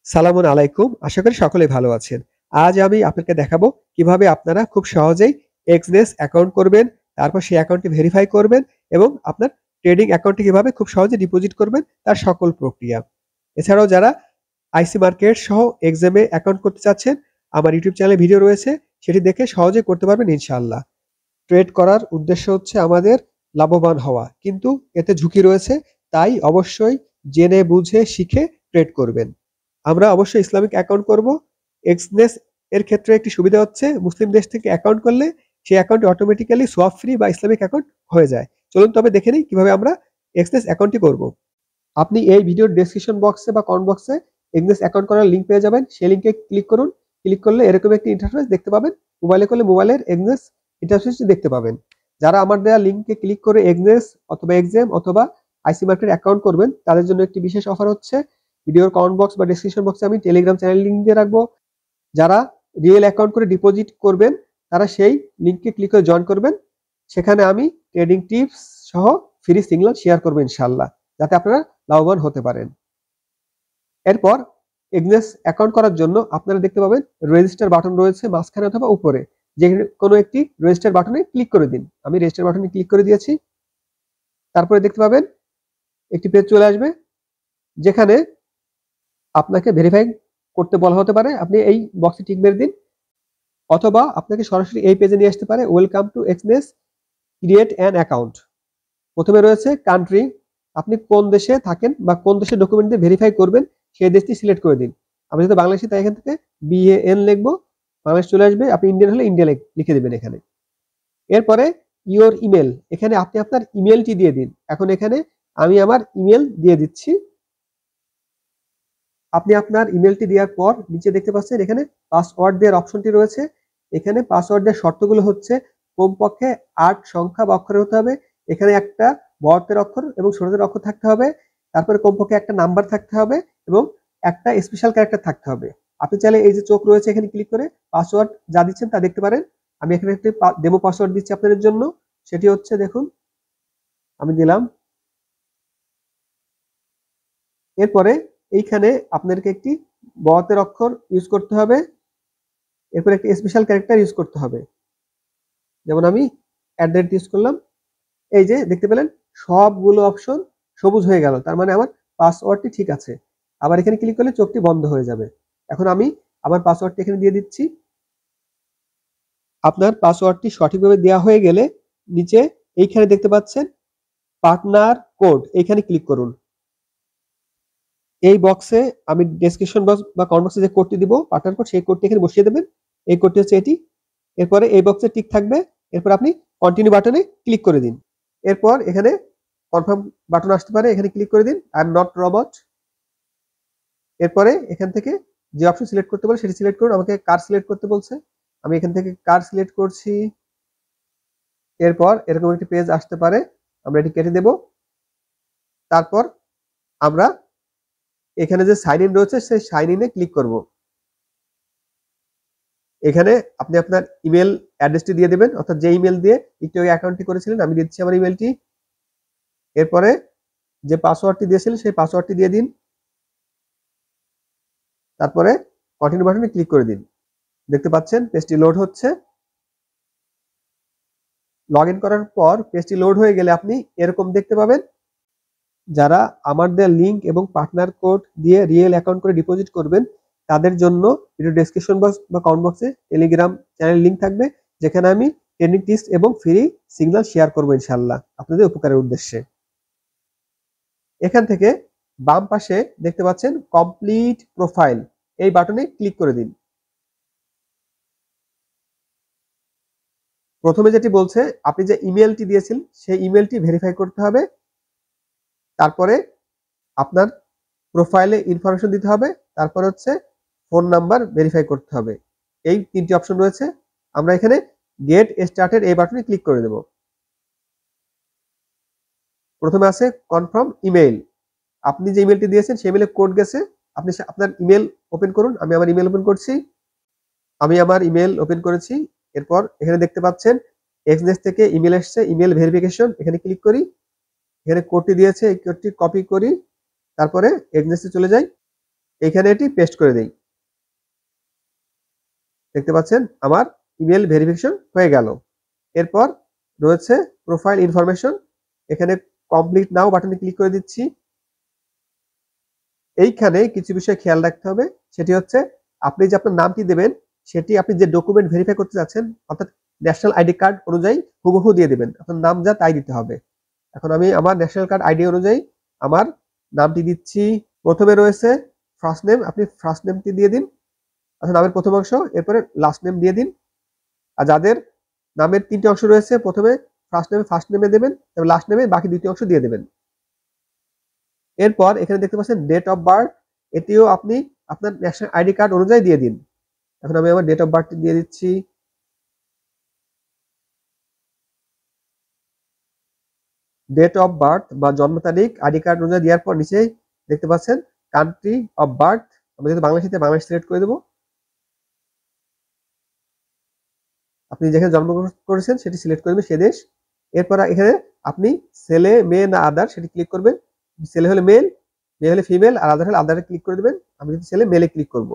সালামুন আলাইকুম। আশা করি সকলেই ভালো আছেন। আজ আমি আপনাকে দেখাবো কিভাবে আপনারা খুব সহজেই এক্সনেস অ্যাকাউন্ট করবেন, তারপর সেই অ্যাকাউন্টটি ভেরিফাই করবেন এবং আপনার ট্রেডিং অ্যাকাউন্টে কিভাবে খুব সহজে ডিপোজিট করবেন তার সকল প্রক্রিয়া। এছাড়াও যারা আইসি মার্কেট সহ এক্সামে অ্যাকাউন্ট করতে চাচ্ছেন, আমার ইউটিউব চ্যানেলে ভিডিও রয়েছে, সেটি দেখে সহজেই করতে পারবেন ইনশাআল্লাহ। ট্রেড করার উদ্দেশ্য হচ্ছে আমাদের লাভবান হওয়া, কিন্তু এতে ঝুঁকি রয়েছে, তাই অবশ্যই জেনে বুঝে শিখে ট্রেড করবেন। আমরা অবশ্যই ইসলামিক অ্যাকাউন্ট করব। এক্সনেস এর ক্ষেত্রে একটি সুবিধা হচ্ছে মুসলিম দেশ থেকে অ্যাকাউন্ট করলে সেই অ্যাকাউন্ট অটোমেটিক্যালি সোয়াপ ফ্রি বা ইসলামিক অ্যাকাউন্ট হয়ে যায়। চলুন তবে দেখে নিই কিভাবে আমরা এক্সনেস অ্যাকাউন্টটি করব। আপনি এই ভিডিওর ডেসক্রিপশন বক্সে বা কমেন্ট বক্সে এক্সনেস অ্যাকাউন্ট করার লিঙ্ক পেয়ে যাবেন। সেই লিঙ্কে ক্লিক করুন। ক্লিক করলে এরকম একটি ইন্টারফেস দেখতে পাবেন। মোবাইলে করলে মোবাইলের এক্সনেস ইন্টারফেসটি দেখতে পাবেন। যারা আমার দেওয়া লিঙ্কে ক্লিক করে এক্সনেস অথবা এক্সাম অথবা আইসি মার্কেট অ্যাকাউন্ট করবেন, তাদের জন্য একটি বিশেষ অফার হচ্ছে। ভিডিওর কমেন্ট বক্স বা ডেসক্রিপশন বক্সে আমি টেলিগ্রাম চ্যানেল লিঙ্ক দিয়ে রাখবো। যারা রিয়েল অ্যাকাউন্ট করে ডিপোজিট করবেন, তারা সেই লিঙ্কে ক্লিক করে জয়েন করবেন। সেখানে আমি ট্রেডিং টিপস সহ ফ্রি সিগন্যাল শেয়ার করবো ইনশাআল্লাহ, যাতে আপনারা লাভবান হতে পারেন। এরপর এক্সনেস অ্যাকাউন্ট করার জন্য আপনারা দেখতে পাবেন রেজিস্টার বাটন রয়েছে মাঝখানে অথবা উপরে। যে কোনো একটি রেজিস্টার বাটনে ক্লিক করে দিন। আমি রেজিস্টার বাটনে ক্লিক করে দিয়েছি। তারপরে দেখতে পাবেন একটি পেজ চলে আসবে, যেখানে আপনাকে ভেরিফাই করতে বলা হতে পারে। আপনি এই বক্সে টিক মেরে দিন, অথবা আপনাকে সরাসরি এই পেজে নিয়ে আসতে পারে। Welcome to Exness, create an account. প্রথমে রয়েছে কান্ট্রি, আপনি কোন দেশে থাকেন বা কোন দেশের ডকুমেন্ট দিয়ে ভেরিফাই করবেন সেই দেশটি সিলেক্ট করে দিন। আমি যেহেতু বাংলাদেশি, তাই এখান থেকে BAN লিখবো। বাংলাদেশ চলে আসবে। আপনি ইন্ডিয়ান হলে ইন্ডিয়া লিখে দেবেন এখানে। এরপরে ইওর ইমেল, এখানে আপনি আপনার ইমেলটি দিয়ে দিন। এখন এখানে আমি আমার ইমেল দিয়ে দিচ্ছি। আপনি আপনার ইমেলটি দেওয়ার পর নিচে দেখতে পাচ্ছেন এখানে পাসওয়ার্ড দেওয়ার অপশনটি রয়েছে। এখানে পাসওয়ার্ড দেওয়ার শর্তগুলো হচ্ছে কমপক্ষে 8 সংখ্যা বা অক্ষরে হতে হবে। এখানে একটা বড়দের অক্ষর এবং ছোটদের অক্ষর থাকতে হবে। তারপরে কমপক্ষে একটা নাম্বার থাকতে হবে এবং একটা স্পেশাল ক্যারেক্টার থাকতে হবে। আপনি চাইলে এই যে চোখ রয়েছে এখানে ক্লিক করে পাসওয়ার্ড যা দিচ্ছেন তা দেখতে পারেন। আমি এখানে একটি ডেমো পাসওয়ার্ড দিচ্ছি আপনাদের জন্য। সেটি হচ্ছে, দেখুন আমি দিলাম। এরপরে এইখানে আপনাদেরকে একটি বড়দের অক্ষর ইউজ করতে হবে। এরপর একটি স্পেশাল ক্যারেক্টার ইউজ করতে হবে। যেমন আমি @ ইউজ করলাম। এই যে দেখতে পেলেন সবগুলো অপশন সবুজ হয়ে গেল, তার মানে আমার পাসওয়ার্ডটি ঠিক আছে। আবার এখানে ক্লিক করলে চোখটি বন্ধ হয়ে যাবে। এখন আমি আমার পাসওয়ার্ডটি এখানে দিয়ে দিচ্ছি। আপনার পাসওয়ার্ডটি সঠিকভাবে দেওয়া হয়ে গেলে নিচে এইখানে দেখতে পাচ্ছেন পার্টনার কোড, এইখানে ক্লিক করুন। এই বক্সে আমি ডেসক্রিপশন বক্স বা কমেন্ট বক্সে যে কোডটি দিব পার্টনার কোড, সেই কোডটি এখানে বসিয়ে দেবেন। এই কোডটি হচ্ছে এটি। এরপরে এই বক্সে টিক থাকবে। এরপর আপনি কন্টিনিউ বাটনে ক্লিক করে দিন। এরপর এখানে কনফার্ম বাটন আসতে পারে, এখানে ক্লিক করে দিন। I am not robot. এরপরে এখান থেকে যে অপশন সিলেক্ট করতে বলে সেটি সিলেক্ট করুন। আমাকে কার সিলেক্ট করতে বলছে, আমি এখান থেকে কার সিলেক্ট করছি। এরপর এরকম একটি পেজ আসতে পারে, আমরা এটি কেটে দেব। তারপর আমরা এখানে যে সাইন ইন রয়েছে সেই সাইন ইনে ক্লিক করব। এখানে আপনি আপনার ইমেল অ্যাড্রেসটি দিয়ে দেবেন, অর্থাৎ যে ইমেল দিয়ে একটু আগে অ্যাকাউন্টটি করেছিলেন। আমি দিচ্ছি আমার ইমেলটি। এরপরে যে পাসওয়ার্ডটি দিয়েছিলেন সেই পাসওয়ার্ডটি দিয়ে দিন। তারপরে কন্টিনিউ বাটনে ক্লিক করে দিন। দেখতে পাচ্ছেন পেজটি লোড হচ্ছে। লগ ইন করার পর পেজটি লোড হয়ে গেলে আপনি এরকম দেখতে পাবেন। যারা আমার দেওয়া লিঙ্ক এবং পার্টনার কোড দিয়ে রিয়েল অ্যাকাউন্ট করে ডিপোজিট করবেন, তাদের জন্য ভিডিও ডেসক্রিপশন বক্স বা কমেন্ট বক্সে টেলিগ্রাম চ্যানেল লিঙ্ক থাকবে, যেখানে আমি ট্রেনিং টিপস এবং ফ্রি সিগন্যাল শেয়ার করবো ইনশাআল্লাহ আপনাদের উপকারের উদ্দেশ্যে। এখান থেকে বাম পাশে দেখতে পাচ্ছেন কমপ্লিট প্রোফাইল, এই বাটনে ক্লিক করে দিন। প্রথমে যেটি বলছে আপনি যে ইমেলটি দিয়েছিলেন সেই ইমেলটি ভেরিফাই করতে হবে। তারপরে আপনার প্রোফাইলে ইনফরমেশন দিতে হবে। তারপর হচ্ছে ফোন নাম্বার ভেরিফাই করতে হবে। এই তিনটি অপশন রয়েছে। আমরা এখানে গেট স্টার্টেড এই বাটনে ক্লিক করে দেব। প্রথমে আছে কনফার্ম ইমেইল। আপনি যে ইমেলটি দিয়েছেন সেই ইমেলে কোড গেছে। আপনি আপনার ইমেল ওপেন করুন। আমি আমার ইমেল ওপেন করছি। আমি আমার ইমেল ওপেন করেছি। এরপর এখানে দেখতে পাচ্ছেন এক্সনেস থেকে ইমেল এসছে, ইমেল ভেরিফিকেশন। এখানে ক্লিক করি। এখানে কোডটি দিয়েছে, এই কোডটি কপি করি। তারপরে এক্সনেসে চলে যাই। এখানে এটি পেস্ট করে দেই। দেখতে পাচ্ছেন আমার ইমেল ভেরিফিকেশন হয়ে গেল। এরপর রয়েছে প্রোফাইল ইনফরমেশন, এখানে কমপ্লিট নাও বাটনে ক্লিক করে দিচ্ছি। এইখানে কিছু বিষয় খেয়াল রাখতে হবে, সেটি হচ্ছে আপনি যে আপনার নামটি দেবেন সেটি আপনি যে ডকুমেন্ট ভেরিফাই করতে যাচ্ছেন অর্থাৎ ন্যাশনাল আইডি কার্ড অনুযায়ী হুবহু দিয়ে দেবেন, আপনার নাম যা তাই দিতে হবে। এখন আমি আমার ন্যাশনাল কার্ড আইডি অনুযায়ী আমার নামটি দিচ্ছি। প্রথমে রয়েছে ফার্স্ট নেম, আপনি ফার্স্ট নেমটি দিয়ে দিন, আচ্ছা নামের প্রথম অংশ, এরপরে লাস্ট নেম দিয়ে দিন। আর যাদের নামের 3টে অংশ রয়েছে, প্রথমে ফার্স্ট নেমে দেবেন এবং লাস্ট নেমে বাকি 2টি অংশ দিয়ে দেবেন। এরপর এখানে দেখতে পাচ্ছেন ডেট অফ বার্থ, এটিও আপনি আপনার ন্যাশনাল আইডি কার্ড অনুযায়ী দিয়ে দিন। এখন আমি আমার ডেট অফ বার্থটি দিয়ে দিচ্ছি। ডেট অফ বার্থ বা জন্ম তারিখ আইডি কার্ড অনুযায়ী দেওয়ার পর নিচে দেখতে পাচ্ছেন কান্ট্রি অফ বার্থ, আমরা যেহেতু বাংলাদেশ সিলেক্ট করে দেবো। আপনি যেখানে জন্মগ্রহণ করেছেন সেটি সিলেক্ট করবেন, সে দেশ। এরপর এখানে আপনি ছেলে মেয়ে না আদার সেটি ক্লিক করবেন, ছেলে হলে মেল, মেয়ে হলে ফিমেল, আর আদার হলে আদারে ক্লিক করে দেবেন। আমি যদি ছেলে মেলে ক্লিক করব।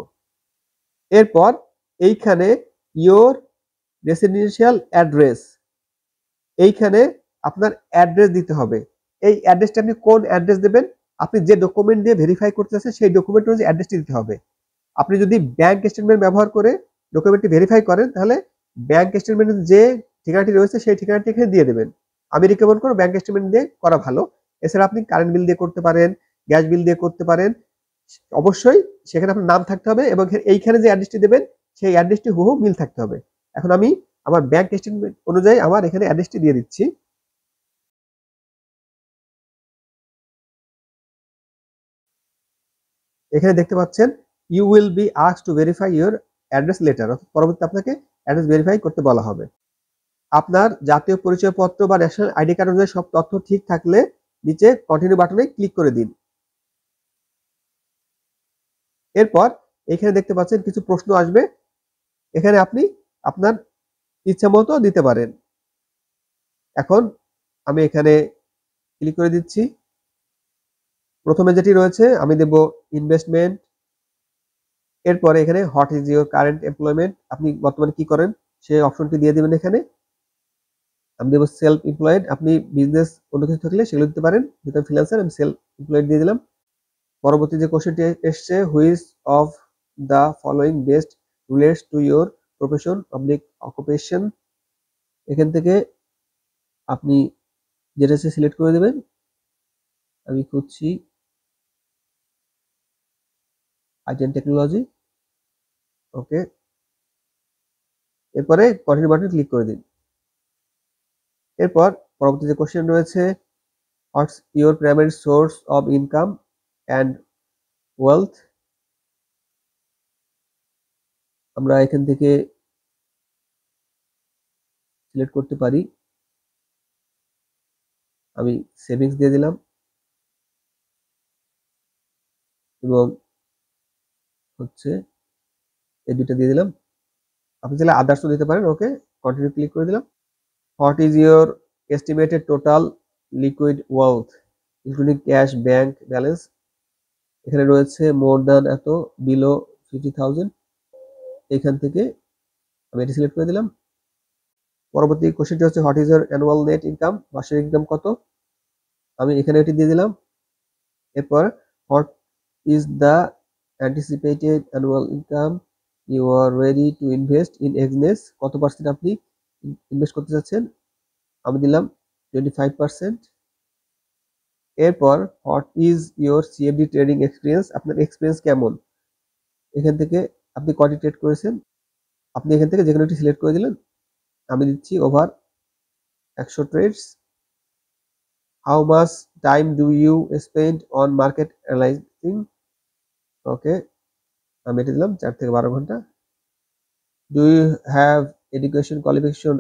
এরপর এইখানে ইয়োর রেসিডেন্সিয়াল অ্যাড্রেস, এইখানে আপনার অ্যাড্রেস দিতে হবে। এই অ্যাড্রেসটা আপনি কোন অ্যাড্রেস দেবেন, আপনি যে ডকুমেন্ট দিয়ে ভেরিফাই করতে চাচ্ছেন সেই ডকুমেন্ট অনুযায়ী অ্যাড্রেসটি দিতে হবে। আপনি যদি ব্যাংক স্টেটমেন্ট ব্যবহার করে ডকুমেন্টটি ভেরিফাই করেন তাহলে ব্যাংক স্টেটমেন্টের যে ঠিকানাটি রয়েছে সেই ঠিকানাটি এখানে দিয়ে দেবেন। আমি রিকমেন্ড করব ব্যাংক স্টেটমেন্ট দিয়ে করা ভালো। এছাড়া আপনি কারেন্ট বিল দিয়ে করতে পারেন, গ্যাস বিল দিয়ে করতে পারেন। অবশ্যই সেখানে আপনার নাম থাকতে হবে এবং এইখানে যে অ্যাড্রেসটি দেবেন সেই অ্যাড্রেসটি হুবহু মিল থাকতে হবে। এখন আমি আমার ব্যাংক স্টেটমেন্ট অনুযায়ী আমার এখানে অ্যাড্রেসটি দিয়ে দিচ্ছি। এখানে দেখতে পাচ্ছেন you will be asked to verify your address letter, অর্থাৎ পরবর্তীতে আপনাকে অ্যাড্রেস ভেরিফাই করতে বলা হবে। আপনার জাতীয় পরিচয়পত্র বা ন্যাশনাল আইডি কার্ড অনুযায়ী সব তথ্য ঠিক থাকলে নিচে কন্টিনিউ বাটনে ক্লিক করে দিন। এরপর এখানে দেখতে পাচ্ছেন কিছু প্রশ্ন আসবে, এখানে আপনি আপনার ইচ্ছা মতো দিতে পারেন। এখন আমি এখানে ক্লিক করে দিচ্ছি। প্রথমে যেটি রয়েছে আমি দেব ইনভেস্টমেন্ট। এরপরে এখানে what is your current employment, আপনি বর্তমানে কি করেন সেই অপশনটি দিয়ে দিবেন। এখানে আমি দেবো সেলফ এমপ্লয়েড, আপনি বিজনেস অন্য কিছু থাকলে সেগুলো দিতে পারেন, যেহেতু ফ্রিল্যান্সার আমি সেলফ এমপ্লয়েড দিয়ে দিলাম। পরবর্তী যে কোশ্চেনটি এসছে which of the following best relates to your profession public occupation, এখান থেকে আপনি যেটা সিলেক্ট করে দেবেন। আমি খুঁজছি আইটি এন্ড টেকনোলজি, ওকে। এরপরে কন্টিনিউ বাটনে ক্লিক করে দিন। এরপর পরবর্তী যে কোশ্চেন রয়েছে what's your primary source of income and wealth, আমরা এখান থেকে সিলেক্ট করতে পারি। আমি সেভিংস দিয়ে দিলাম এবং হচ্ছে এই দুটো দিয়ে দিলাম। আপনি চাইলে আদার্সও দিতে পারেন, ওকে। কন্টিনিউ ক্লিক করে দিলাম। What is your estimated total liquid wealth including cash bank balance, এখানে রয়েছে মোর দ্যান এত, বিলো 50,000, এখান থেকে আমি এটি সিলেক্ট করে দিলাম। পরবর্তী কোশ্চেনটি হচ্ছে what is your annual net income, মাসিক ইনকাম কত, আমি এখানে এটি দিয়ে দিলাম। এরপর what is the anticipated annual income you are ready to invest in Exness, কত পার্সেন্ট আপনি ইনভেস্ট করতে চাচ্ছেন, আমি দিলাম 25%। এরপর what is your CFD trading experience, আপনার এক্সপিরিয়েন্স কেমন, এখান থেকে আপনি কয়টি ট্রেড করেছেন, আপনি এখান থেকে যে কোনো একটি সিলেক্ট করে দিলেন। আমি দিচ্ছি over 100 trades. How much time do you spend on market analysing, okay, আমি এটা দিলাম 4 থেকে 12 ঘন্টা। Do you have education qualification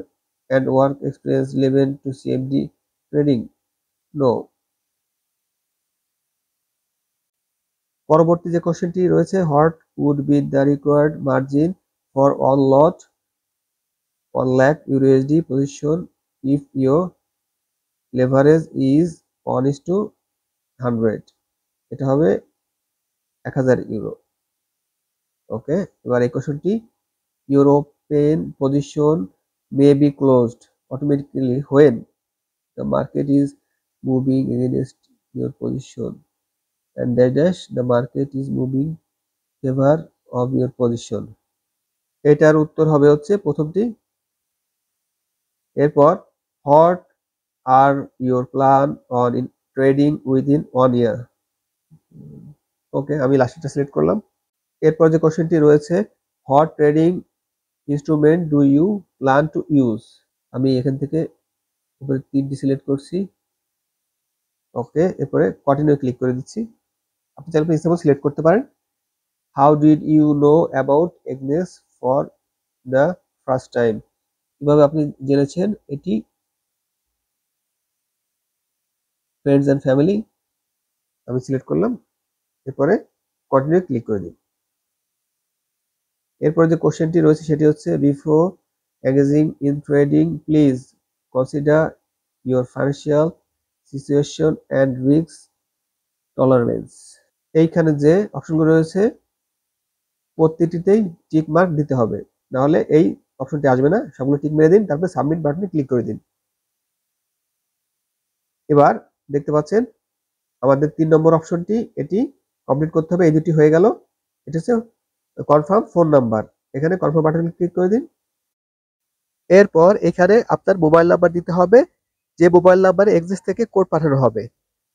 and work experience relevant to CFD trading, no. পরবর্তী যে কোশ্চেনটি রয়েছে what would be the required margin for on lot 1 lakh USD position if your leverage is 1:100, এটা হবে 1000 ইউরো। ওকে, এবার এই কোশ্চেনটি, your open position may be closed automatically when the market is moving against your position and dash the market is moving favor of your position। এটার উত্তর হবে হচ্ছে প্রথমটি। এরপর, what are your plan on in trading within 1 year? ওকে, আমি লাস্টটা select করলাম। এরপর যে কোশ্চেনটি রয়েছে, what trading instrument do you plan to use? আমি এখান থেকে উপরে তিনটি সিলেক্ট করছি। ওকে, এরপরে কন্টিনিউ ক্লিক করে দিচ্ছি। আপনি চাইলে প্রিন্সিপাল সিলেক্ট করতে পারেন। How did you know about Exness for the first time? কিভাবে আপনি জেনেছেন এটি? ফ্রেন্ডস অ্যান্ড ফ্যামিলি আমি সিলেক্ট করলাম। এরপরে কন্টিনিউ ক্লিক করে দিন। এরপরে যে কোশ্চেনটি রয়েছে সেটি হচ্ছে, before engaging in trading please consider your financial situation and risk tolerance. এইখানে যে অপশনগুলো রয়েছে প্রতিটিতেই টিক মার্ক দিতে হবে, নাহলে এই অপশনটি আসবে না। সবগুলো টিক মেরে দিন, তারপরে সাবমিট বাটনে ক্লিক করে দিন। এবার দেখতে পাচ্ছেন আমাদের 3 নম্বর অপশনটি, এটি কমপ্লিট করতে হবে। এই দুটি হয়ে গেল। এটা হচ্ছে কনফার্ম ফোন নাম্বার, এখানে কনফার্ম বাটনে ক্লিক করে দিন। এরপর এখানে আপনার মোবাইল নাম্বার দিতে হবে, যে মোবাইল নাম্বারে এক্সিস থেকে কোড পাঠানো হবে।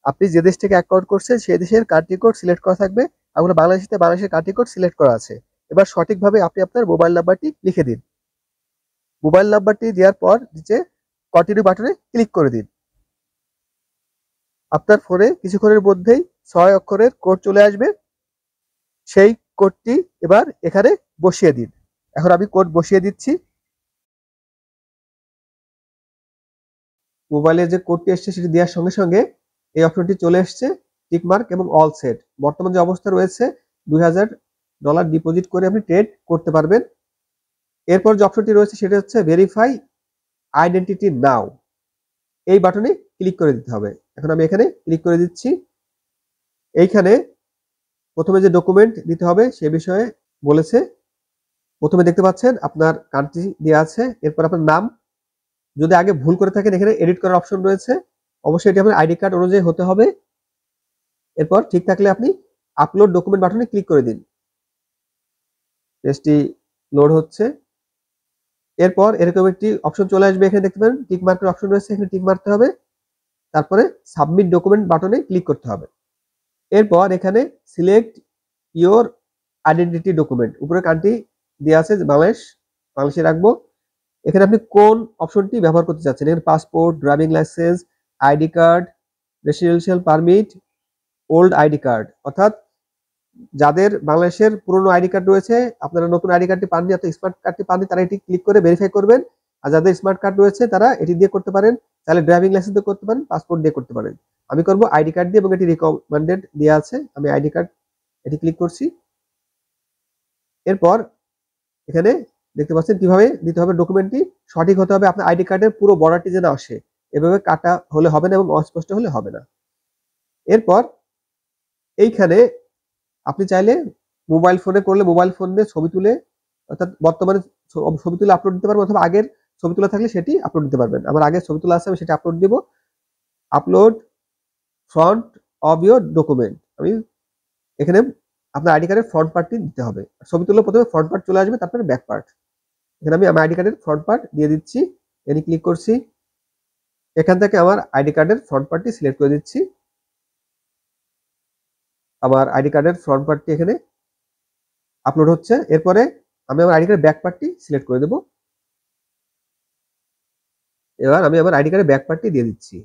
আপনি যে দেশ থেকে অ্যাকাউন্ট করছেন সেই দেশের কান্ট্রি কোড সিলেক্ট করা থাকবে। আমরা বাংলাদেশে বাংলাদেশের কান্ট্রি কোড সিলেক্ট করা আছে। এবার সঠিকভাবে আপনি আপনার মোবাইল নাম্বারটি লিখে দিন। মোবাইল নাম্বারটি দেওয়ার পর নিচে কন্টিনিউ বাটনে ক্লিক করে দিন। আপনার ফোনে কিছুক্ষণের মধ্যেই 6 অক্ষরের কোড চলে আসবে। সেই কোডটি এবার এখানে বসিয়ে দিন। এখন আমি কোড বসিয়ে দিচ্ছি। মোবাইলে যে কোডটি এসছে সেটি দেওয়ার সঙ্গে সঙ্গে এই অপশনটি চলে এসছে, টিকমার্ক এবং অল সেট। বর্তমান যে অবস্থা রয়েছে, $2000 ডিপোজিট করে আপনি ট্রেড করতে পারবেন। এরপর যে অপশনটি রয়েছে সেটা হচ্ছে ভেরিফাই আইডেন্টিটি নাও, এই বাটনে ক্লিক করে দিতে হবে। এখন আমি এখানে ক্লিক করে দিচ্ছি। এইখানে প্রথমে যে ডকুমেন্ট দিতে হবে সে বিষয়ে বলেছে। প্রথমে দেখতে পাচ্ছেন আপনার কান্ট্রি দেওয়া আছে, এরপর আপনার নাম। যদি আগে ভুল করে থাকেন এখানে এডিট করার অপশন রয়েছে, অবশ্যই এটি আপনার আইডি কার্ড অনুযায়ী হতে হবে। এরপর ঠিক থাকলে আপনি আপলোড ডকুমেন্ট বাটনে ক্লিক করে দিন। পেজটি লোড হচ্ছে। এরপর এরকম একটি অপশন চলে আসবে, এখানে দেখতে পারেন টিক মার্কের অপশন রয়েছে, এখানে টিক মারতে হবে। তারপরে সাবমিট ডকুমেন্ট বাটনে ক্লিক করতে হবে। এরপর এখানে সিলেক্ট ইওর আইডেন্টিটি ডকুমেন্ট, উপরে কান্ট্রি দেওয়া আছে বাংলাদেশে রাখবো। এখানে আপনি কোন অপশনটি ব্যবহার করতে চাচ্ছেন, এখানে passport, driving licence, ID card, residential permit, old ID card. অর্থাৎ যাদের বাংলাদেশের পুরনো আইডি কার্ড রয়েছে, আপনারা নতুন আইডি কার্ডটি পাননি অর্থাৎ স্মার্ট কার্ডটি পাননি, তারা এটি ক্লিক করে ভেরিফাই করবেন। আর যাদের স্মার্ট কার্ড রয়েছে তারা এটি দিয়ে করতে পারেন, তাহলে ড্রাইভিং লাইসেন্স দিয়ে করতে পারেন, পাসপোর্ট দিয়ে করতে পারেন। আমি করব আইডি কার্ড দিয়ে এবং এটি রিকমেন্ডেড দেওয়া আছে। আমি আইডি কার্ড এটি ক্লিক করছি। এরপর এখানে দেখতে পাচ্ছেন কিভাবে দিতে হবে ডকুমেন্টটি, সঠিক হতে হবে। আপনার আইডি কার্ডের পুরো বর্ডারটি যেন আসে, এভাবে কাটা হলে হবে না এবং অস্পষ্ট হলে হবে না। এরপর এইখানে আপনি চাইলে মোবাইল ফোনে করলে মোবাইল ফোনে ছবি তুলে, অর্থাৎ বর্তমানে ছবি তুলে আপলোড দিতে পারবেন, অথবা আগের ছবি তোলা থাকলে সেটি আপলোড দিতে পারবেন। আমার আগের ছবি তোলা আছে, আমি সেটা আপলোড দিব। Upload front of your document, আমি এখানে আপনার আইডি কার্ডের ফ্রন্ট পার্টটি দিতে হবে। ছবি তুললে প্রথমে ফ্রন্ট পার্ট চলে আসবে, তারপরে ব্যাক পার্ট। এখানে আমি আমার আইডি কার্ডের ফ্রন্ট পার্ট দিয়ে দিচ্ছি, এখানে ক্লিক করছি। এখান থেকে আমার আইডি কার্ডের ফ্রন্ট পার্টটি সিলেক্ট করে দিচ্ছি। আমার আইডি কার্ডের ফ্রন্ট পার্টটি এখানে আপলোড হচ্ছে। এরপরে আমি আমার আইডি কার্ডের ব্যাক পার্টটি সিলেক্ট করে দেব। এবার আমি আমার আইডি কার্ডের ব্যাক পার্টটি দিয়ে দিচ্ছি।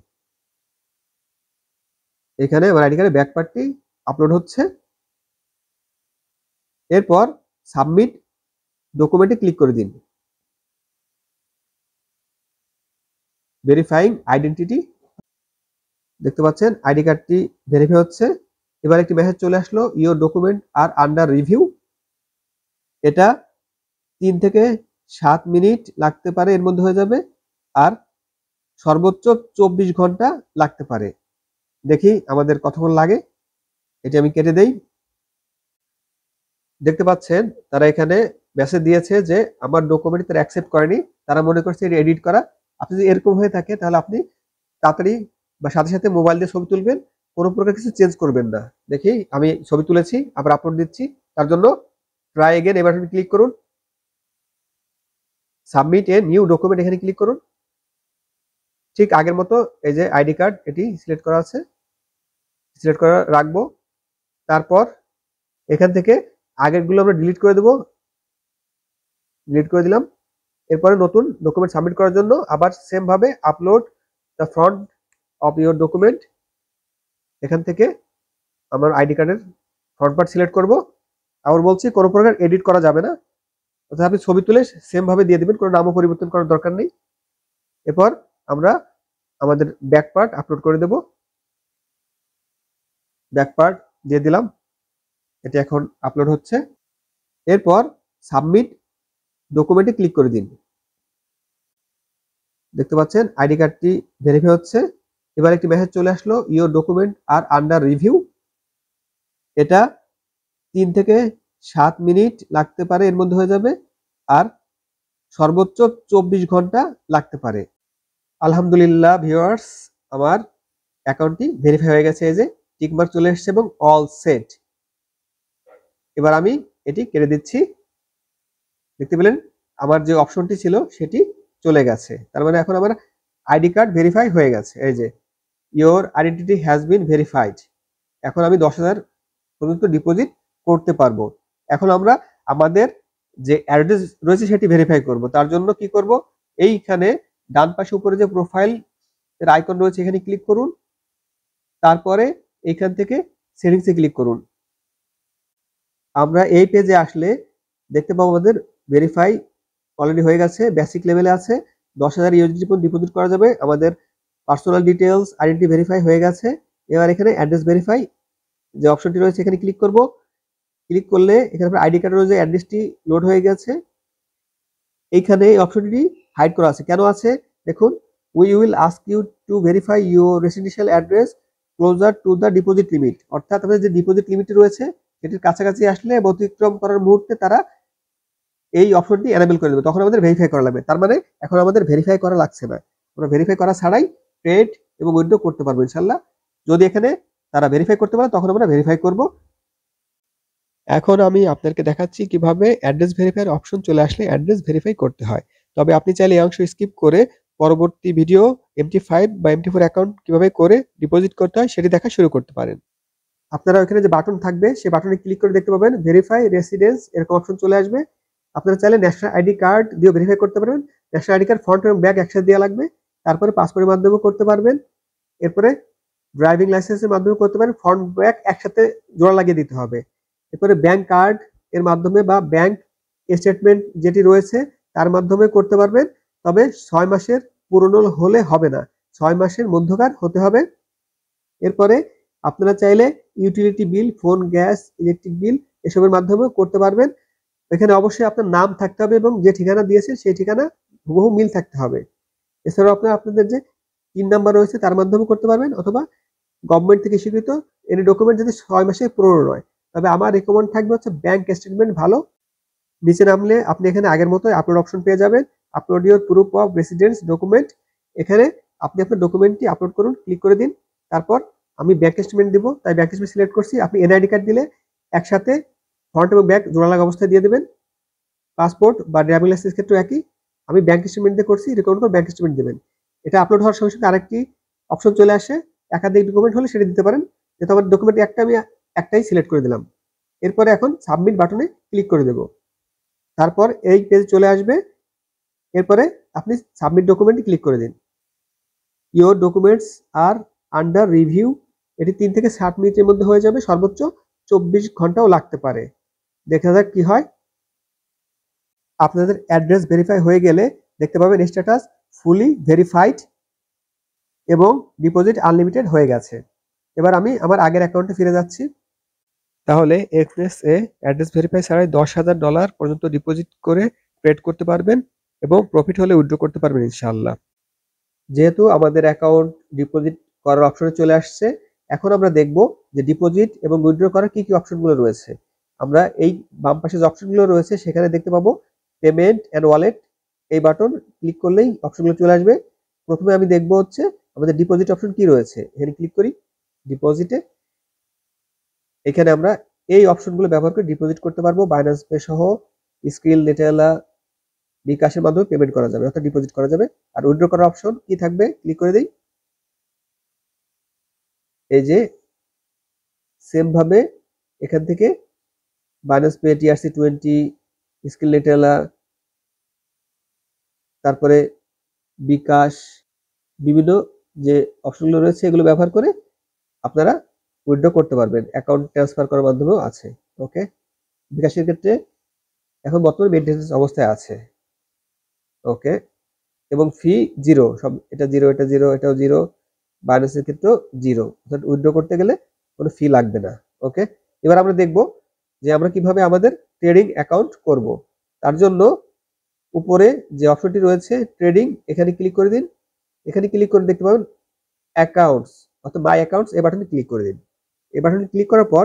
এখানে আমার আইডি কার্ডের ব্যাক পার্টটি আপলোড হচ্ছে। এরপর সাবমিট ডকুমেন্টে ক্লিক করে দিন। ভেরিফাইং আইডেন্টিটি, দেখতে পাচ্ছেন আইডি কার্ডটি ভেরিফাই হচ্ছে। এবার একটি মেসেজ চলে আসলো, your document are under review. এটা 3 থেকে 7 মিনিট লাগতে পারে, এর মধ্যে হয়ে যাবে। আর সর্বোচ্চ 24 ঘন্টা লাগতে পারে। দেখি আমাদের কতক্ষণ লাগে, এটি আমি কেটে দেই। দেখতে পাচ্ছেন তারা এখানে মেসেজ দিয়েছে যে আমার ডকুমেন্ট তারা অ্যাকসেপ্ট করেনি, তারা মনে করছে এটা এডিট করা। আপনি যদি এরকম হয়ে থাকে তাহলে আপনি তাড়াতাড়ি বা সাথে সাথে মোবাইল দিয়ে ছবি তুলবেন, কোনো প্রকার কিছু চেঞ্জ করবেন না। দেখি আমি ছবি তুলেছি, আবার আপলোড দিচ্ছি। তার জন্য ট্রাই এগেন এই বাটনে ক্লিক করুন, সাবমিট এ নিউ ডকুমেন্ট এখানে ক্লিক করুন। ঠিক আগের মতো এই যে আইডি কার্ড এটি সিলেক্ট করা আছে, সিলেক্ট করা রাখবো। তারপর এখান থেকে আগেরগুলো আমরা ডিলিট করে দেবো, ডিলিট করে দিলাম। এরপরে নতুন ডকুমেন্ট সাবমিট করার জন্য আবার সেম ভাবে upload the front of your document, এখান থেকে আমার আইডি কার্ডের ফ্রন্ট পার্ট সিলেক্ট করব। আবার বলছি কোনো প্রকার এডিট করা যাবে না, অর্থাৎ আপনি ছবি তুলে সেম ভাবে দিয়ে দিবেন, কোনো নামও পরিবর্তন করার দরকার নেই। এরপর আমরা আমাদের ব্যাক পার্ট আপলোড করে দেব, ব্যাক পার্ট দিয়ে দিলাম, এটি এখন আপলোড হচ্ছে। এরপর সাবমিট ডকুমেন্টে ক্লিক করে দিন। দেখতে পাচ্ছেন আইডি কার্ডটি ভেরিফাই হচ্ছে। এবার একটি মেসেজ চলে আসলো, your document are under review. এটা 3 থেকে 7 মিনিট লাগতে পারে, এর মধ্যে হয়ে যাবে, আর সর্বোচ্চ 24 ঘন্টা লাগতে পারে। আলহামদুলিল্লাহ ভিউয়ার্স, আমার অ্যাকাউন্টটি ভেরিফাই হয়ে গেছে, এই যে টিকমার্ক চলে এসেছে এবং অল সেট। এবার আমি এটি কেটে দিচ্ছি। দেখতে পেলেন আমার যে অপশনটি ছিল সেটি চলে গেছে, তার মানে এখন আমার আইডি কার্ড ভেরিফাই হয়ে গেছে। এই যে your identity has been verified, এখন আমি 10,000 পর্যন্ত ডিপোজিট করতে পারবো। এখন আমরা আমাদের যে অ্যাড্রেস রয়েছে সেটি ভেরিফাই করব। তার জন্য কি করব, এইখানে ডান পাশে উপরে যে প্রোফাইল এর আইকন রয়েছে এখানে ক্লিক করুন, তারপরে এইখান থেকে সেটিংসে ক্লিক করুন। আমরা এই পেজে আসলে দেখতে পাবো আমাদের ভেরিফাই অলরেডি হয়ে গেছে, বেসিক লেভেলে আছে, 10,000 ইউএসডি পর্যন্ত ডিপোজিট করা যাবে। আমাদের পার্সোনাল ডিটেলস আইডেন্টি ভেরিফাই হয়ে গেছে। এবার এখানে অ্যাড্রেস ভেরিফাই যে অপশনটি রয়েছে এখানে ক্লিক করব। ক্লিক করলে এখানে আইডি কার্ডের যে অ্যাড্রেসটি লোড হয়ে গেছে, এইখানে এই অপশনটি হাইড করা আছে। কেন আছে দেখুন, we will ask you to verify your residential address closer to the deposit limit, অর্থাৎ আমাদের যে ডিপোজিট লিমিট রয়েছে সেটির কাছাকাছি আসলে অতিক্রম করার মুহূর্তে তারা এই অপশনটি এনেবল করে দেবে, তখন আমাদের ভেরিফাই করা লাগবে। তার মানে এখন আমাদের ভেরিফাই করা লাগছে না, আমরা ভেরিফাই করা ছাড়াই ট্রেড এবং উইথড্র করতে পারবো ইনশাল্লাহ। যদি এখানে তারা ভেরিফাই করতে পারে তখন আমরা ভেরিফাই করব। এখন আমি আপনাদেরকে দেখাচ্ছি কিভাবে অ্যাড্রেস ভেরিফাইয়ের অপশন চলে আসলে অ্যাড্রেস ভেরিফাই করতে হয়। তবে আপনি চাইলে এই অংশ স্কিপ করে পরবর্তী ভিডিও MT5 বা MT4 অ্যাকাউন্ট কিভাবে করে ডিপোজিট করতে হয় সেটি দেখা শুরু করতে পারেন। আপনারা ওখানে যে বাটন থাকবে সেই বাটনে ক্লিক করে দেখতে পাবেন ভেরিফাই রেসিডেন্স এরকম অপশন চলে আসবে। আপনারা চাইলে ন্যাশনাল আইডি কার্ড দিয়ে ভেরিফাই করতে পারবেন। ন্যাশনাল আইডি কার্ড ফ্রন্ট এবং ব্যাক একসাথে দেওয়া লাগবে। তারপরে পাসপোর্টের মাধ্যমেও করতে পারবেন। এরপরে ড্রাইভিং লাইসেন্সের মাধ্যমে করতে পারেন, ফ্রন্ট ব্যাক একসাথে জোড়া লাগিয়ে দিতে হবে। এরপরে ব্যাংক কার্ড এর মাধ্যমে বা ব্যাংক স্টেটমেন্ট যেটি রয়েছে তার মাধ্যমে করতে পারবেন। তবে 6 মাসের পুরনো হলে হবে না, 6 মাসের মধ্যকার হতে হবে। এরপরে আপনারা চাইলে utility bill, phone, gas, electric bill এসবের মাধ্যমেও করতে পারবেন। এখানে অবশ্যই আপনার নাম থাকতে হবে এবং যে ঠিকানা দিয়েছেন সেই ঠিকানা হুবহু মিল থাকতে হবে। এছাড়াও আপনারা আপনাদের যে পিন নাম্বার রয়েছে তার মাধ্যমে করতে পারবেন, অথবা গভর্নমেন্ট থেকে স্বীকৃত এনি ডকুমেন্ট যদি 6 মাসের পুরনো নয়। তবে আমার রেকমেন্ড থাকবে হচ্ছে ব্যাংক স্টেটমেন্ট ভালো। নিচে নামলে আপনি এখানে আগের মতো আপলোড অপশন পেয়ে যাবেন, upload your proof of residence document. এখানে আপনি আপনার ডকুমেন্টটি আপলোড করুন, ক্লিক করে দিন। তারপর আমি ব্যাংক স্টেটমেন্ট দিব, তাই ব্যাংক স্টেটমেন্ট সিলেক্ট করছি। আপনি এনআইডি কার্ড দিলে একসাথে ফ্রন্ট এবং ব্যাক জোড়া লাগা অবস্থায় দিয়ে দেবেন। পাসপোর্ট বা ড্রাইভিং লাইসেন্স ক্ষেত্রেও একই। আমি ব্যাংক স্টেটমেন্ট দিয়ে করছি, রেকমেন্ড করে ব্যাংক স্টেটমেন্ট দেবেন। এটা আপলোড হওয়ার সঙ্গে সঙ্গে আরেকটি অপশন চলে আসে, একাধিক ডকুমেন্ট হলে সেটা দিতে পারেন। যেহেতু আমার ডকুমেন্ট একটা, আমি একটাই সিলেক্ট করে দিলাম। এরপরে এখন সাবমিট বাটনে ক্লিক করে দেব। তারপর এই পেজ চলে আসবে। এরপরে আপনি সাবমিট ডকুমেন্টে ক্লিক করে দিন। Your documents are under review, এটি 3 থেকে 7 মিনিটের মধ্যে হয়ে যাবে, সর্বোচ্চ 24 ঘন্টাও লাগতে পারে। দেখা যাক কি হয়। আপনাদের অ্যাড্রেস ভেরিফাই হয়ে গেলে দেখতে পাবেন স্ট্যাটাস ফুলি ভেরিফাইড এবং ডিপোজিট আনলিমিটেড হয়ে গেছে। এবার আমি আমার আগের অ্যাকাউন্টে ফিরে যাচ্ছি। তাহলে এক্সনেসে অ্যাড্রেস ভেরিফাই ছাড়াই $10,000 পর্যন্ত ডিপোজিট করে ট্রেড করতে পারবেন এবং প্রফিট হলে উইথড্র করতে পারবেন ইনশাআল্লাহ। যেহেতু আমাদের অ্যাকাউন্ট ডিপোজিট করার অপশনে চলে আসছে, এখন আমরা দেখব যে ডিপোজিট এবং উইথড্র করার কি কি অপশনগুলো রয়েছে। আমরা এই বাম পাশে যে অপশনগুলো রয়েছে সেখানে দেখতে পাবো পেমেন্ট অ্যান্ড ওয়ালেট। এই বাটন ক্লিক করলেই অপশনগুলো চলে আসবে। প্রথমে আমি দেখব হচ্ছে আমাদের ডিপোজিট অপশন কি রয়েছে, এখানে ক্লিক করি ডিপোজিটে। এখানে আমরা এই অপশনগুলো ব্যবহার করে ডিপোজিট করতে পারবো। বাইন্যান্স পে সহ স্কিল, নেটেলা, বিকাশের মাধ্যমে পেমেন্ট করা যাবে অর্থাৎ ডিপোজিট করা যাবে। আর উইথড্র করার অপশন কি থাকবে, ক্লিক করে দেই। এই যে সেম ভাবে এখান থেকে বাইন্যান্স পে, TRC20, স্কিল, নেটেলা, তারপরে বিকাশ, বিভিন্ন যে অপশনগুলো রয়েছে এগুলো ব্যবহার করে আপনারা উইথড্র করতে পারবেন। অ্যাকাউন্ট ট্রান্সফার করার মাধ্যমেও আছে। ওকে, বিকাশের ক্ষেত্রে এখন বর্তমানে মেইনটেনেন্স অবস্থায় আছে। ওকে, এবং ফি জিরো, সব এটা জিরো, এটা জিরো, এটাও জিরো। বাইন্যান্সের ক্ষেত্রেও জিরো, অর্থাৎ উইথড্র করতে গেলে কোনো ফি লাগবে না। ওকে, এবার আমরা দেখব যে আমরা কিভাবে আমাদের ট্রেডিং অ্যাকাউন্ট করব। তার জন্য উপরে যে অপশনটি রয়েছে ট্রেডিং, এখানে ক্লিক করে দিন। এখানে ক্লিক করে দেখতে পাবেন অ্যাকাউন্টস অর্থাৎ মাই অ্যাকাউন্টস, এই বাটনে ক্লিক করে দিন। এই বাটনে ক্লিক করার পর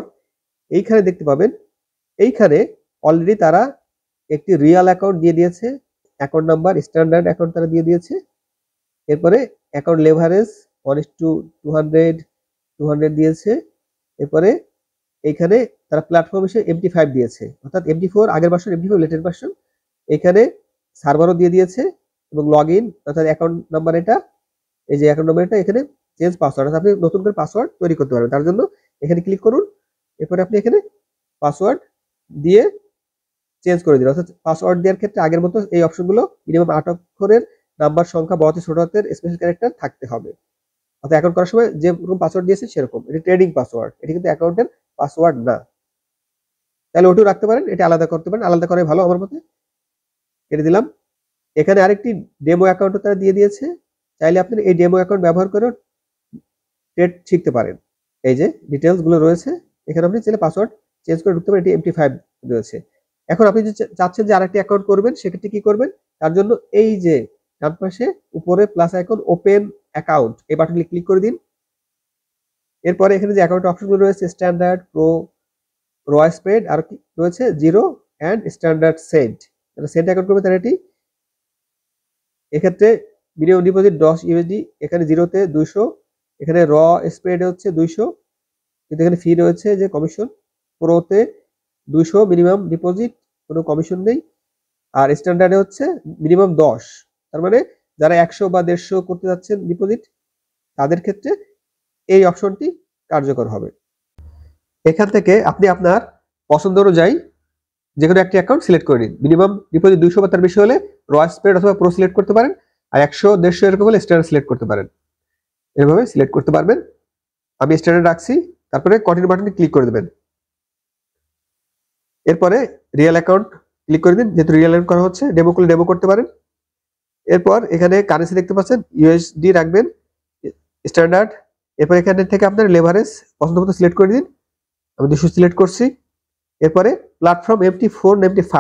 এইখানে দেখতে পাবেন, এইখানে অলরেডি তারা একটি রিয়েল অ্যাকাউন্ট দিয়ে দিয়েছে, অ্যাকাউন্ট নাম্বার, স্ট্যান্ডার্ড অ্যাকাউন্ট তারা দিয়ে দিয়েছে। এরপরে অ্যাকাউন্ট লেভারেজ 1:200 দিয়েছে। এরপরে এইখানে তারা প্ল্যাটফর্ম হিসেবে MT5 দিয়েছে, অর্থাৎ MT4 আগের ভার্সন, MT5 লেটেস্ট ভার্সন। এখানে সার্ভারও দিয়ে দিয়েছে এবং লগ ইন অর্থাৎ অ্যাকাউন্ট নাম্বার, এটা এই যে অ্যাকাউন্ট নাম্বার, এটা এখানে চেঞ্জ পাসওয়ার্ড, অর্থাৎ আপনি নতুন করে পাসওয়ার্ড তৈরি করতে পারবেন। তার জন্য এখানে ক্লিক করুন। এরপরে আপনি এখানে পাসওয়ার্ড দিয়ে চেঞ্জ করে দিন, অর্থাৎ পাসওয়ার্ড দেওয়ার ক্ষেত্রে আগের মতো এই অপশনগুলো মিনিমাম 8 অক্ষরের নাম্বার, সংখ্যা, বড় হাতের ছোট হাতের স্পেশাল ক্যারেক্টার থাকতে হবে। অর্থাৎ অ্যাকাউন্ট করার সময় যেরকম পাসওয়ার্ড দিয়েছে সেরকম। এটা ট্রেডিং পাসওয়ার্ড, এটা কিন্তু অ্যাকাউন্টের পাসওয়ার্ড না। তাহলে ওটাও রাখতে পারেন, এটা আলাদা করতে পারেন, আলাদা করাই ভালো আমার মতে। কেটে দিলাম। এখানে আরেকটি ডেমো অ্যাকাউন্টও তারা দিয়ে দিয়েছে, চাইলে আপনি এই ডেমো অ্যাকাউন্ট ব্যবহার করে ট্রেড শিখতে পারেন। এই যে ডিটেলস গুলো রয়েছে, এখানে আপনি চাইলে পাসওয়ার্ড চেঞ্জ করে ঢুকতে পারেন। এটি MT5 রয়েছে। এখন আপনি যদি চাচ্ছেন যে আরেকটি অ্যাকাউন্ট করবেন, সেক্ষেত্রে কি করবেন, তার জন্য এই যে ডান পাশে উপরে প্লাস আইকন ওপেন অ্যাকাউন্ট, এই বাটনে ক্লিক করে দিন। এরপরে এখানে যে অ্যাকাউন্ট অপশনগুলো রয়েছে স্ট্যান্ডার্ড, প্রো, র স্প্রেড, আর কি রয়েছে জিরো অ্যান্ড স্ট্যান্ডার্ড সেন্ট। যারা সেন্ট অ্যাকাউন্ট করবে তারা এটি, এক্ষেত্রে মিনিমাম ডিপোজিট 10 USD, এখানে জিরোতে 200, এখানে র স্প্রেডে হচ্ছে 200, কিন্তু এখানে ফি রয়েছে যে কমিশন। প্রোতে 200 মিনিমাম ডিপোজিট, কোনো কমিশন নেই। আর স্ট্যান্ডার্ডে হচ্ছে মিনিমাম 10। তার মানে যারা 100 বা 150 করতে যাচ্ছেন ডিপোজিট, তাদের ক্ষেত্রে এই অপশনটি কার্যকর হবে। এখান থেকে আপনি আপনার পছন্দ অনুযায়ী যে কোনো একটি অ্যাকাউন্ট সিলেক্ট করে নিন। মিনিমাম ডিপোজিট 200 বা তার বেশি হলে র স্প্রেড অথবা প্রো সিলেক্ট করতে পারেন, আর 100, 150 এরকম হলে স্ট্যান্ডার্ড সিলেক্ট করতে পারেন। এভাবে সিলেক্ট করতে পারবেন। আমি স্ট্যান্ডার্ড রাখছি, তারপরে কন্টিনিউ বাটনে ক্লিক করে দেবেন। এরপরে রিয়েল অ্যাকাউন্ট ক্লিক করে দিন, যেহেতু রিয়েল অ্যাকাউন্ট করা হচ্ছে, ডেমো করলে ডেমো করতে পারেন। এরপর এখানে কারেন্সি দেখতে পাচ্ছেন, USD রাখবেন স্ট্যান্ডার্ড। এরপর এখানে থেকে আপনার লেভারেজ পছন্দ মতো সিলেক্ট করে দিন, আমি 200 সিলেক্ট করছি। এরপরে প্ল্যাটফর্ম MT4 না MT5,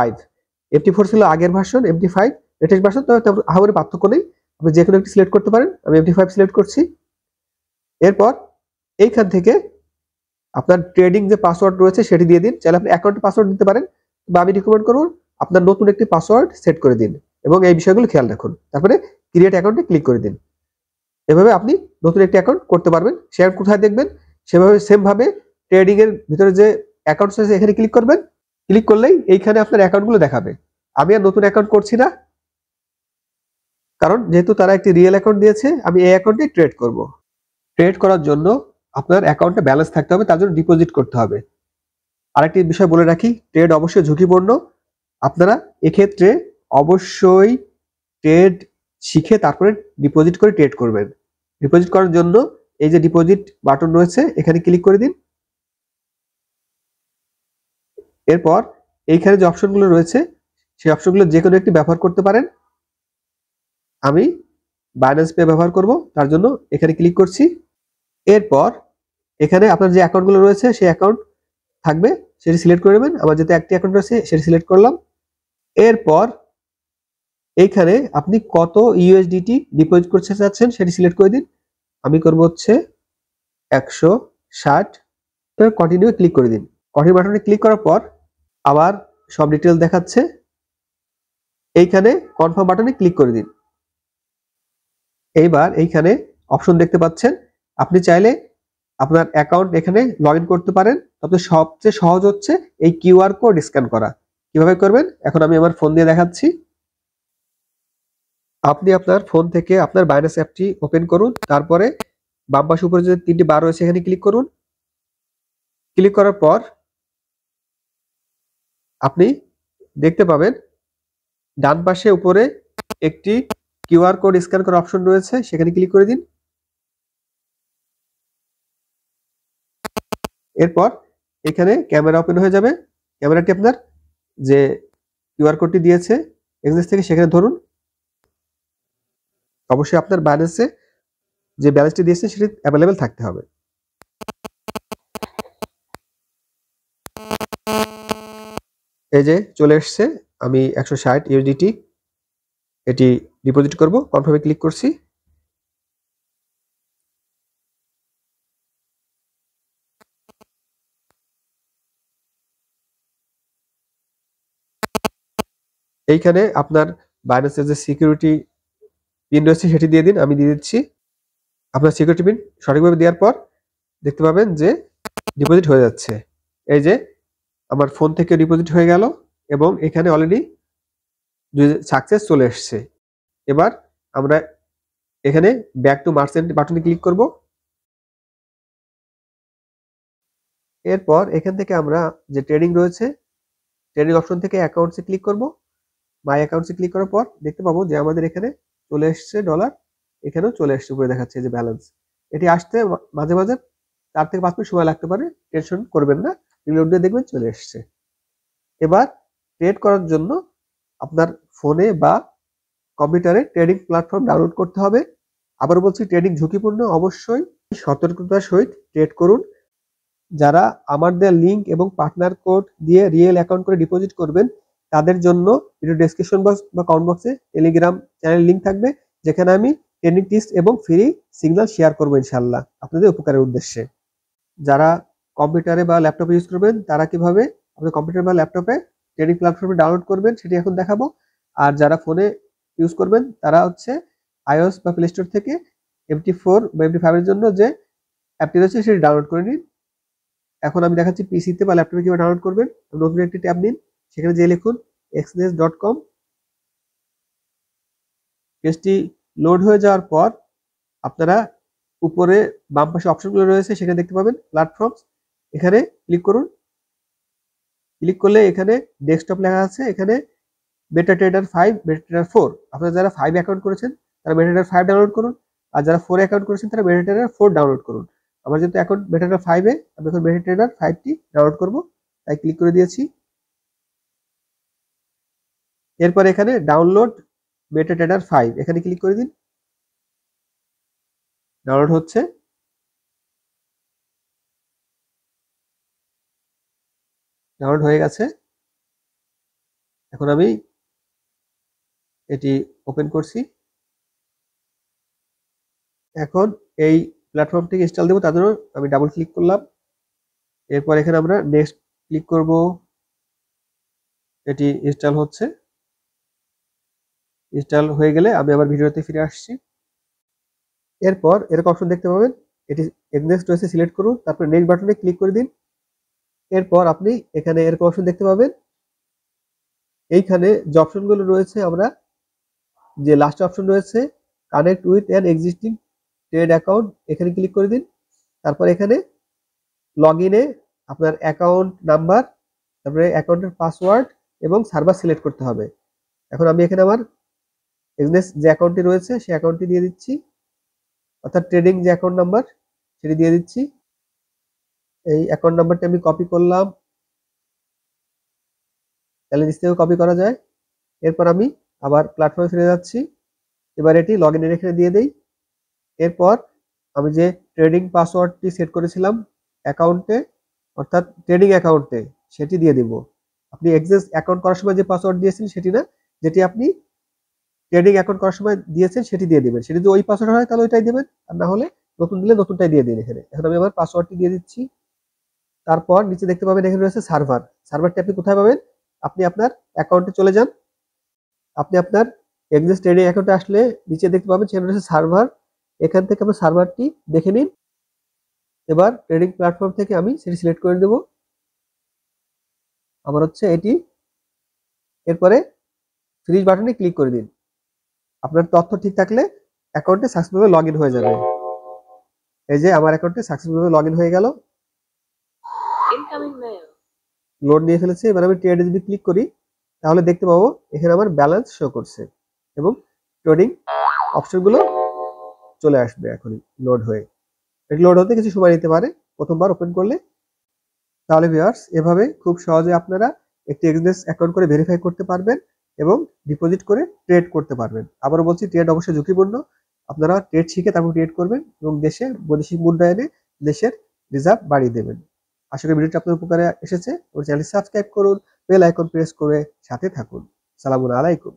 MT4 ছিল আগের ভার্সন, MT5 লেটেস্ট ভার্সন, তবে আহামরি পার্থক্য নেই, আপনি যে কোনো একটি সিলেক্ট করতে পারেন। আমি MT5 সিলেক্ট করছি। এরপর এইখান থেকে আপনার ট্রেডিং যে পাসওয়ার্ড রয়েছে সেটি দিয়ে দিন, চাইলে আপনি অ্যাকাউন্টে পাসওয়ার্ড দিতে পারেন, বা আমি রিকমেন্ড করব আপনার নতুন একটি পাসওয়ার্ড সেট করে দিন এবং এই বিষয়গুলো খেয়াল রাখুন। তারপরে ক্রিয়েট অ্যাকাউন্টে ক্লিক করে দিন। এভাবে আপনি নতুন একটি অ্যাকাউন্ট করতে পারবেন। শেয়ার কোথায় দেখবেন, সেভাবে সেম ভাবে ট্রেডিং এর ভিতরে যে অ্যাকাউন্টস আছে এখানে ক্লিক করবেন। ক্লিক করলেই এইখানে আপনার অ্যাকাউন্টগুলো দেখাবে। আমি আর নতুন অ্যাকাউন্ট করছি না, কারণ যেহেতু তারা একটি রিয়েল অ্যাকাউন্ট দিয়েছে, আমি এই অ্যাকাউন্টে ট্রেড করব। ট্রেড করার জন্য আপনার অ্যাকাউন্টে ব্যালেন্স থাকতে হবে, তার জন্য ডিপোজিট করতে হবে। আরেকটি বিষয় বলে রাখি, ট্রেড অবশ্যই ঝুঁকিপূর্ণ। আপনারা এক্ষেত্রে অবশ্যই ট্রেড শিখে তারপরে ডিপোজিট করে ট্রেড করবেন। ডিপোজিট করার জন্য এই যে ডিপোজিট বাটন রয়েছে এখানে ক্লিক করে দিন। এরপর এইখানে যে অপশনগুলো রয়েছে সেই অপশনগুলো যে কোনো একটি ব্যবহার করতে পারেন। আমি বাইন্যান্স পে ব্যবহার করব, তার জন্য এখানে ক্লিক করছি। এরপর এখানে আপনার যে অ্যাকাউন্টগুলো রয়েছে সেই অ্যাকাউন্ট থাকবে, সেটি সিলেক্ট করে নেবেন। আমার যেহেতু একটি অ্যাকাউন্ট রয়েছে সেটি সিলেক্ট করলাম। এরপর এইখানে আপনি কত USDT ডিপোজিট করতে চাচ্ছেন সেটি সিলেক্ট করে দিন। আমি করব হচ্ছে 160, কন্টিনিউ ক্লিক করে দিন। কন্টিনিউ বাটনে ক্লিক করার পর আবার সব ডিটেইলস দেখাচ্ছে। এইখানে কনফার্ম বাটনে ক্লিক করে দিন। এইবার এইখানে অপশন দেখতে পাচ্ছেন, আপনি চাইলে আপনার অ্যাকাউন্ট এখানে লগইন করতে পারেন। তবে সবচেয়ে সহজ হচ্ছে এই কিউআর কোড স্ক্যান করা। কিভাবে করবেন এখন আমি আমার ফোন দিয়ে দেখাচ্ছি। আপনি আপনার ফোন থেকে আপনার বাইন্যান্স অ্যাপটি ওপেন করুন, তারপরে বাম পাশে উপরে যে তিনটি বার রয়েছে এখানে ক্লিক করুন। ক্লিক করার পর আপনি দেখতে পাবেন ডান পাশে উপরে একটি কিউআর কোড স্ক্যান করার অপশন রয়েছে, সেখানে ক্লিক করে দিন। এরপর এখানে ক্যামেরা ওপেন হয়ে যাবে। ক্যামেরাটি আপনার যে কিউআর কোডটি দিয়েছে এক্সেস থেকে সেখানে ধরুন। অবশ্যই আপনার ব্যালেন্সে যে ব্যালেন্সটি দিয়েছে সেটি অ্যাভেলেবেল থাকতে হবে। এই যে চলে এসছে, আমি 160 ইউএসডিটি এটি ডিপোজিট করব। কনফার্মে ক্লিক করছি। এইখানে আপনার বাইন্যান্সের যে সিকিউরিটি পিন রয়েছে সেটি দিয়ে দিন, আমি দিয়ে দিচ্ছি। আপনার সিকিউরিটি পিন সঠিকভাবে দেওয়ার পর দেখতে পাবেন যে ডিপোজিট হয়ে যাচ্ছে। এই যে আমার ফোন থেকে ডিপোজিট হয়ে গেল এবং এখানে অলরেডি সাকসেস চলে এসছে। এবার আমরা এখানে ব্যাক টু মার্চেন্ট বাটনে ক্লিক করব। এরপর এখান থেকে আমরা যে ট্রেডিং রয়েছে ট্রেডিং অপশন থেকে অ্যাকাউন্টসে ক্লিক করব। মাই অ্যাকাউন্টসে ক্লিক করার পর দেখতে পাবো যে আমাদের এখানে চলে এসছে ডলার, এখানেও চলে এসছে, উপরে দেখাচ্ছে যে ব্যালেন্স। এটি আসতে মাঝে মাঝে 4 থেকে 5 মিনিট সময় লাগতে পারে, টেনশন করবেন না, রিলোড দিয়ে দেখবেন চলে এসছে। এবার ট্রেড করার জন্য আপনার ফোনে বা কম্পিউটারে ট্রেডিং প্ল্যাটফর্ম ডাউনলোড করতে হবে। আবার বলছি, ট্রেডিং ঝুঁকিপূর্ণ, অবশ্যই সতর্কতার সহিত ট্রেড করুন। যারা আমার দেওয়া লিঙ্ক এবং পার্টনার কোড দিয়ে রিয়েল অ্যাকাউন্ট করে ডিপোজিট করবেন তাদের জন্য ভিডিও ডেসক্রিপশন বক্স বা কমেন্ট বক্সে টেলিগ্রাম চ্যানেল লিঙ্ক থাকবে, যেখানে আমি ট্রেনিং টিপস এবং ফ্রি সিগন্যাল শেয়ার করবো ইনশাল্লাহ আপনাদের উপকারের উদ্দেশ্যে। যারা কম্পিউটারে বা ল্যাপটপে ইউজ করবেন তারা কিভাবে আপনার কম্পিউটার বা ল্যাপটপে ট্রেডিং প্ল্যাটফর্মে ডাউনলোড করবেন সেটি এখন দেখাবো। আর যারা ফোনে ইউজ করবেন তারা হচ্ছে iOS বা প্লে স্টোর থেকে MT4 বা MT5 এর জন্য যে অ্যাপটি রয়েছে সেটি ডাউনলোড করে নিন। এখন আমি দেখাচ্ছি পিসিতে বা ল্যাপটপে কিভাবে ডাউনলোড করবেন। নতুন একটি ট্যাব নিন, সেখানে যেয়ে লিখুন exness.com। পেজটি লোড হয়ে যাওয়ার পর আপনারা উপরে বাম পাশে অপশনগুলো রয়েছে সেখানে দেখতে পাবেন প্ল্যাটফর্মস, এখানে ক্লিক করুন। ক্লিক করলে এখানে ডেস্কটপ লেখা আছে, এখানে মেটাট্রেডার 5, মেটাট্রেডার 4। আপনারা যারা 5 অ্যাকাউন্ট করেছেন তারা মেটাট্রেডার 5 ডাউনলোড করুন, আর যারা 4 অ্যাকাউন্ট করেছেন তারা মেটাট্রেডার 4 ডাউনলোড করুন। আমার যেহেতু অ্যাকাউন্ট মেটাট্রেডার 5 এ, আমি এখন মেটাট্রেডার 5টি ডাউনলোড করব, তাই ক্লিক করে দিয়েছি। এরপর এখানে ডাউনলোড মেটাট্রেডার 5 এখানে ক্লিক করে দিন। ডাউনলোড হচ্ছে। ডাউনলোড হয়ে গেছে। এখন আমি এটি ওপেন করছি। এখন এই প্ল্যাটফর্মটিকে ইনস্টল দেবো, তার জন্য আমি ডাবল ক্লিক করলাম। এরপর এখানে আমরা নেক্সট ক্লিক করব। এটি ইনস্টল হচ্ছে। ইনস্টল হয়ে গেলে আমি আবার ভিডিওতে ফিরে আসছি। এরপর এরকম অপশন দেখতে পাবেন, এটি এক্সনেক্সট রয়েছে, সিলেক্ট করুন, তারপর নেক্সট বাটনে ক্লিক করে দিন। এরপর আপনি এখানে এরকম অপশন দেখতে পাবেন। এইখানে যে অপশনগুলো রয়েছে, আমরা যে লাস্ট অপশন রয়েছে connect with an existing trade account, এখানে ক্লিক করে দিন। তারপর এখানে লগ ইনে আপনার অ্যাকাউন্ট নাম্বার, তারপরে অ্যাকাউন্টের পাসওয়ার্ড এবং সার্ভার সিলেক্ট করতে হবে। এখন আমি এখানে আমার এক্সনেস যে অ্যাকাউন্টটি রয়েছে সেই অ্যাকাউন্টটি দিয়ে দিচ্ছি, অর্থাৎ ট্রেডিং যে অ্যাকাউন্ট নাম্বার সেটি দিয়ে দিচ্ছি। এই অ্যাকাউন্ট নাম্বারটি আমি কপি করলাম, তাহলে নিচ থেকেও কপি করা যায়। এরপর আমি আবার প্ল্যাটফর্মে ফিরে যাচ্ছি। এবার এটি লগ ইনের এখানে দিয়ে দেই। এরপর আমি যে ট্রেডিং পাসওয়ার্ডটি সেট করেছিলাম অ্যাকাউন্টে, অর্থাৎ ট্রেডিং অ্যাকাউন্টে, সেটি দিয়ে দিব। আপনি এক্সেস অ্যাকাউন্ট করার সময় যে পাসওয়ার্ড দিয়েছেন সেটি না, যেটি আপনি ট্রেডিং অ্যাকাউন্ট করার সময় দিয়েছেন সেটি দিয়ে দিবেন। সেটি যদি ওই পাসওয়ার্ড হয় তাহলে ওইটাই দিবেন, আর না হলে নতুন দিলে নতুনটাই দিয়ে দিন এখানে। এখন আমি আমার পাসওয়ার্ডটি দিয়ে দিচ্ছি। তারপর নিচে দেখতে পাবেন এখানে রয়েছে সার্ভার। সার্ভারটি আপনি কোথায় পাবেন? আপনি আপনার অ্যাকাউন্টে চলে যান। আপনি আপনার এক্সিস ট্রেডিং অ্যাকাউন্টে আসলে নিচে দেখতে পাবেন সেখানে রয়েছে সার্ভার। এখান থেকে আপনার সার্ভারটি দেখে নিন। এবার ট্রেডিং প্ল্যাটফর্ম থেকে আমি সেটি সিলেক্ট করে দেব। আমার হচ্ছে এটি। এরপরে ফিনিশ বাটনে ক্লিক করে দিন। আপনার তথ্য ঠিক থাকলে অ্যাকাউন্টে সাকসেসফুলি লগ ইন হয়ে যাবে। এই যে আমার অ্যাকাউন্টে সাকসেসফুলি লগ ইন হয়ে গেল। লোড নিয়ে ফেলেছে। এবার আমি ট্রেডে যদি ক্লিক করি তাহলে দেখতে পাবো এখানে আমার ব্যালেন্স শো করছে এবং ট্রেডিং অপশনগুলো চলে আসবে এখনই লোড হয়ে। এটি লোড হতে কিছু সময় নিতে পারে প্রথমবার ওপেন করলে। তাহলে ভিউয়ার্স, এভাবে খুব সহজে আপনারা একটি এক্সনেস অ্যাকাউন্ট করে ভেরিফাই করতে পারবেন এবং ডিপোজিট করে ট্রেড করতে পারবেন। আবারও বলছি, ট্রেড অবশ্যই ঝুঁকিপূর্ণ। আপনারা ট্রেড শিখে তারপর ট্রেড করবেন এবং দেশে বৈদেশিক মুদ্রা এনে দেশের রিজার্ভ বাড়িয়ে দেবেন। আশা করি ভিডিওটি আপনার উপকারে এসেছে। ওর চ্যানেল সাবস্ক্রাইব করুন, বেল আইকন প্রেস করে সাথে থাকুন। সালামু আলাইকুম।